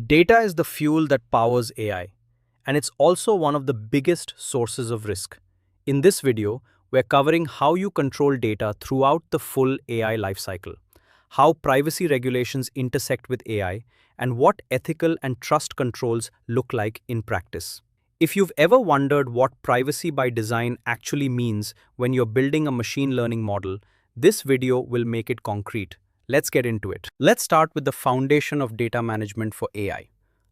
Data is the fuel that powers AI, and it's also one of the biggest sources of risk. In this video, we're covering how you control data throughout the full AI lifecycle, how privacy regulations intersect with AI, and what ethical and trust controls look like in practice. If you've ever wondered what privacy by design actually means when you're building a machine learning model, this video will make it concrete. Let's get into it. Let's start with the foundation of data management for AI.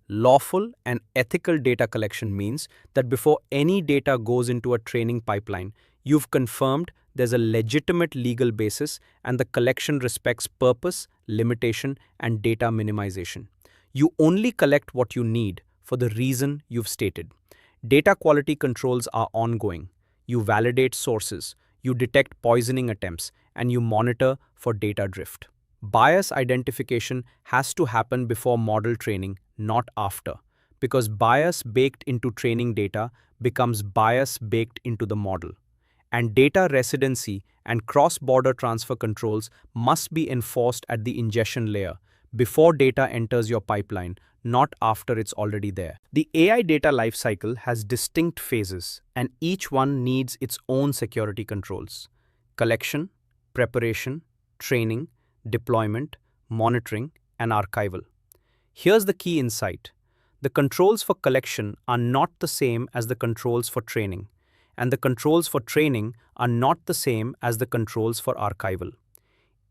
Lawful and ethical data collection means that before any data goes into a training pipeline, you've confirmed there's a legitimate legal basis and the collection respects purpose, limitation, and data minimization. You only collect what you need for the reason you've stated. Data quality controls are ongoing. You validate sources, you detect poisoning attempts, and you monitor for data drift. Bias identification has to happen before model training, not after, because bias baked into training data becomes bias baked into the model. And data residency and cross-border transfer controls must be enforced at the ingestion layer before data enters your pipeline, not after it's already there. The AI data lifecycle has distinct phases, and each one needs its own security controls: collection, preparation, training, deployment, monitoring, and archival. Here's the key insight. The controls for collection are not the same as the controls for training, and the controls for training are not the same as the controls for archival.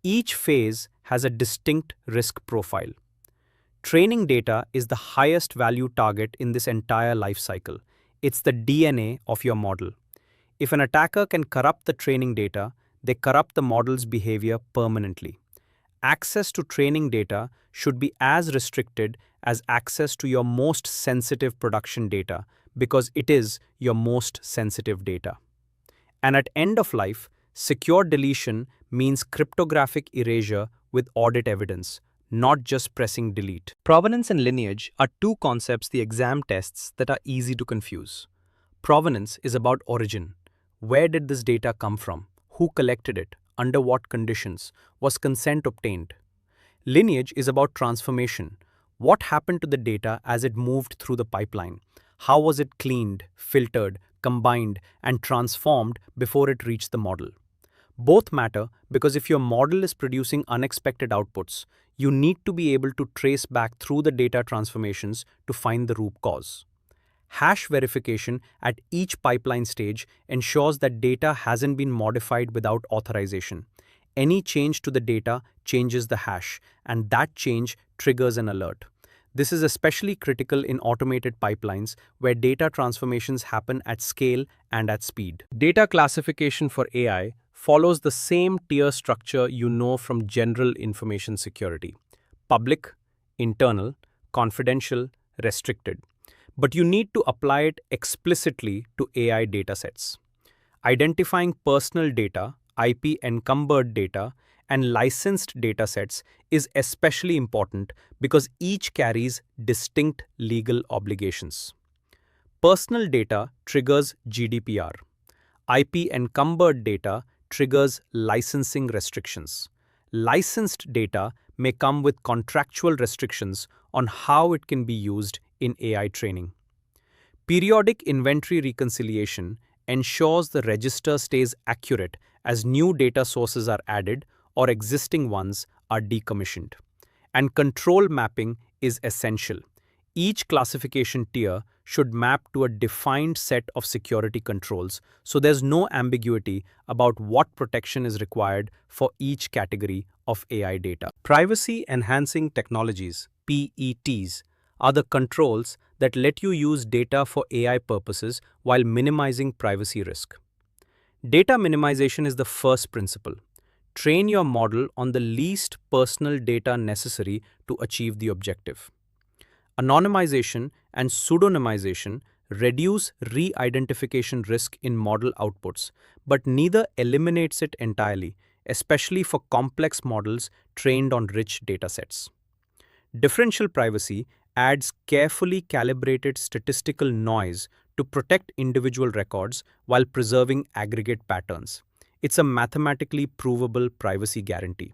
Each phase has a distinct risk profile. Training data is the highest value target in this entire life cycle. It's the DNA of your model. If an attacker can corrupt the training data, they corrupt the model's behavior permanently. Access to training data should be as restricted as access to your most sensitive production data because it is your most sensitive data. And at end of life, secure deletion means cryptographic erasure with audit evidence, not just pressing delete. Provenance and lineage are two concepts the exam tests that are easy to confuse. Provenance is about origin. Where did this data come from? Who collected it? Under what conditions? Was consent obtained? Lineage is about transformation. What happened to the data as it moved through the pipeline? How was it cleaned, filtered, combined, and transformed before it reached the model? Both matter because if your model is producing unexpected outputs, you need to be able to trace back through the data transformations to find the root cause. Hash verification at each pipeline stage ensures that data hasn't been modified without authorization. Any change to the data changes the hash, and that change triggers an alert. This is especially critical in automated pipelines where data transformations happen at scale and at speed. Data classification for AI follows the same tier structure you know from general information security: public, internal, confidential, restricted. But you need to apply it explicitly to AI datasets. Identifying personal data, IP encumbered data, and licensed datasets is especially important because each carries distinct legal obligations. Personal data triggers GDPR. IP encumbered data triggers licensing restrictions. Licensed data may come with contractual restrictions on how it can be used in AI training. Periodic inventory reconciliation ensures the register stays accurate as new data sources are added or existing ones are decommissioned. And control mapping is essential. Each classification tier should map to a defined set of security controls, so there's no ambiguity about what protection is required for each category of AI data. Privacy enhancing technologies, PETs, are the controls that let you use data for AI purposes while minimizing privacy risk. Data minimization is the first principle. Train your model on the least personal data necessary to achieve the objective. Anonymization and pseudonymization reduce re-identification risk in model outputs, but neither eliminates it entirely, especially for complex models trained on rich datasets. Differential privacy adds carefully calibrated statistical noise to protect individual records while preserving aggregate patterns. It's a mathematically provable privacy guarantee.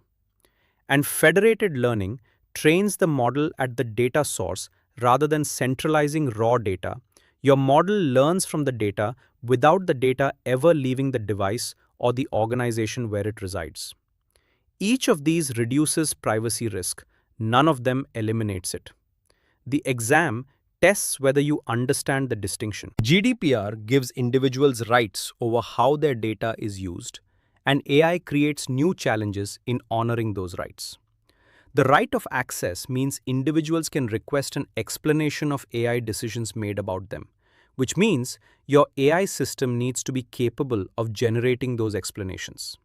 And federated learning trains the model at the data source rather than centralizing raw data, your model learns from the data without the data ever leaving the device or the organization where it resides. Each of these reduces privacy risk, none of them eliminates it. The exam tests whether you understand the distinction. GDPR gives individuals rights over how their data is used, and AI creates new challenges in honoring those rights. The right of access means individuals can request an explanation of AI decisions made about them, which means your AI system needs to be capable of generating those explanations.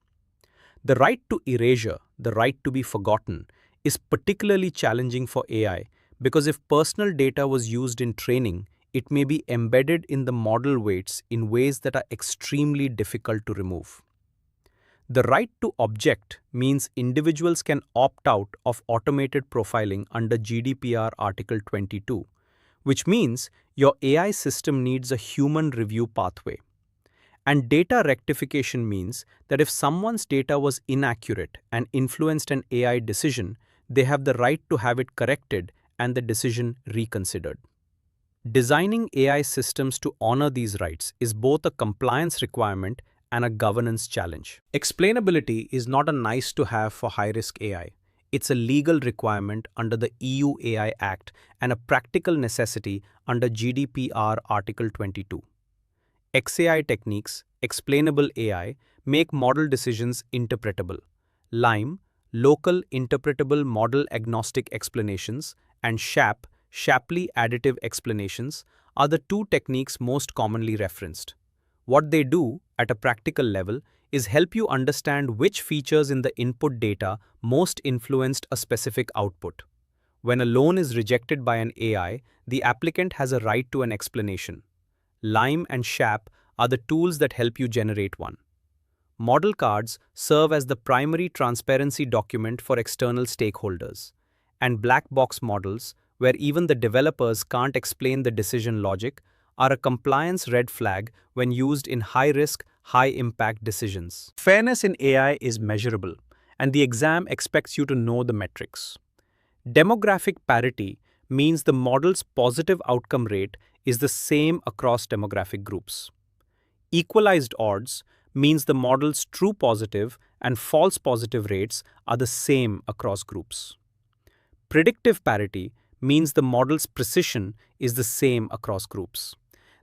The right to erasure, the right to be forgotten, is particularly challenging for AI because if personal data was used in training, it may be embedded in the model weights in ways that are extremely difficult to remove. The right to object means individuals can opt out of automated profiling under GDPR Article 22, which means your AI system needs a human review pathway. And data rectification means that if someone's data was inaccurate and influenced an AI decision, they have the right to have it corrected and the decision reconsidered. Designing AI systems to honor these rights is both a compliance requirement and a governance challenge. Explainability is not a nice to have for high-risk AI. It's a legal requirement under the EU AI Act and a practical necessity under GDPR Article 22. XAI techniques, explainable AI, make model decisions interpretable. LIME, local interpretable model agnostic explanations, and SHAP, Shapley additive explanations, are the two techniques most commonly referenced. What they do, at a practical level, is help you understand which features in the input data most influenced a specific output. When a loan is rejected by an AI, the applicant has a right to an explanation. LIME and SHAP are the tools that help you generate one. Model cards serve as the primary transparency document for external stakeholders, and black box models, where even the developers can't explain the decision logic, are a compliance red flag when used in high-risk, high-impact decisions. Fairness in AI is measurable, and the exam expects you to know the metrics. Demographic parity means the model's positive outcome rate is the same across demographic groups. Equalized odds means the model's true positive and false positive rates are the same across groups. Predictive parity means the model's precision is the same across groups.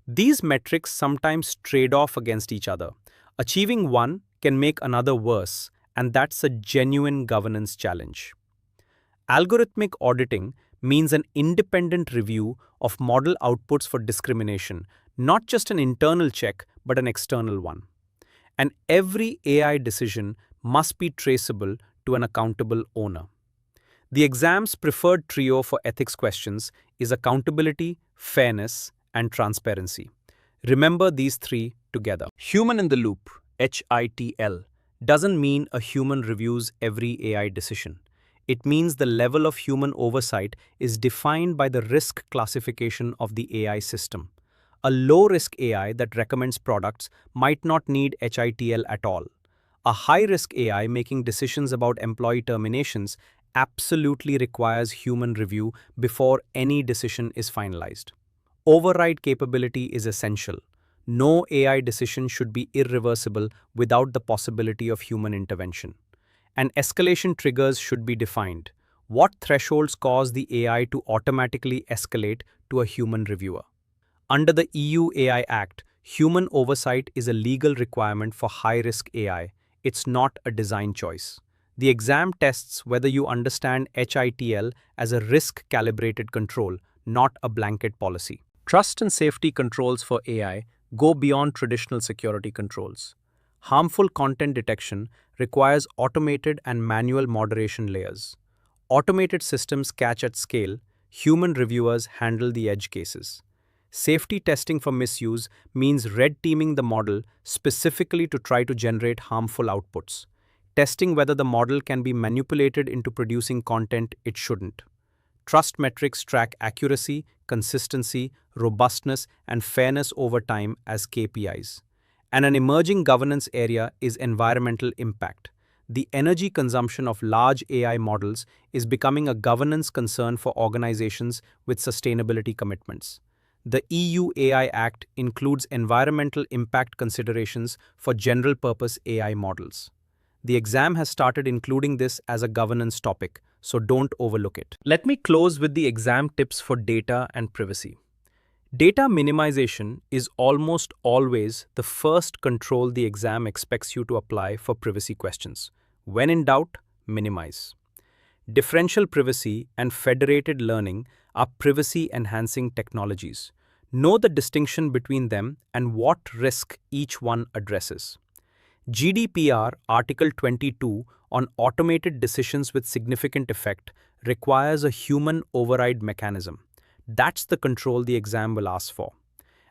These metrics sometimes trade off against each other. Achieving one can make another worse, and that's a genuine governance challenge. Algorithmic auditing means an independent review of model outputs for discrimination, not just an internal check, but an external one. And every AI decision must be traceable to an accountable owner. The exam's preferred trio for ethics questions is accountability, fairness, and transparency. Remember these three together. Human in the loop, HITL, doesn't mean a human reviews every AI decision. It means the level of human oversight is defined by the risk classification of the AI system. A low-risk AI that recommends products might not need HITL at all. A high-risk AI making decisions about employee terminations absolutely requires human review before any decision is finalized. Override capability is essential. No AI decision should be irreversible without the possibility of human intervention. And escalation triggers should be defined. What thresholds cause the AI to automatically escalate to a human reviewer? Under the EU AI Act, human oversight is a legal requirement for high-risk AI. It's not a design choice. The exam tests whether you understand HITL as a risk-calibrated control, not a blanket policy. Trust and safety controls for AI go beyond traditional security controls. Harmful content detection requires automated and manual moderation layers. Automated systems catch at scale, human reviewers handle the edge cases. Safety testing for misuse means red teaming the model specifically to try to generate harmful outputs, testing whether the model can be manipulated into producing content it shouldn't. Trust metrics track accuracy, consistency, robustness, and fairness over time as KPIs. And an emerging governance area is environmental impact. the energy consumption of large AI models is becoming a governance concern for organizations with sustainability commitments. The EU AI Act includes environmental impact considerations for general-purpose AI models. The exam has started including this as a governance topic, so don't overlook it. Let me close with the exam tips for data and privacy. Data minimization is almost always the first control the exam expects you to apply for privacy questions. When in doubt, minimize. Differential privacy and federated learning are privacy-enhancing technologies. Know the distinction between them and what risk each one addresses. GDPR Article 22 on automated decisions with significant effect requires a human override mechanism. That's the control the exam will ask for.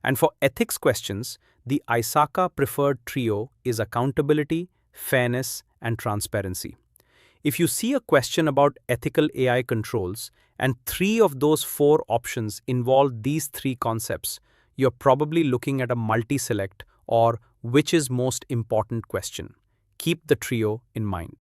And for ethics questions, the ISACA preferred trio is accountability, fairness, and transparency. If you see a question about ethical AI controls and 3 of those 4 options involve these 3 concepts, you're probably looking at a multi-select or which is most important question. Keep the trio in mind.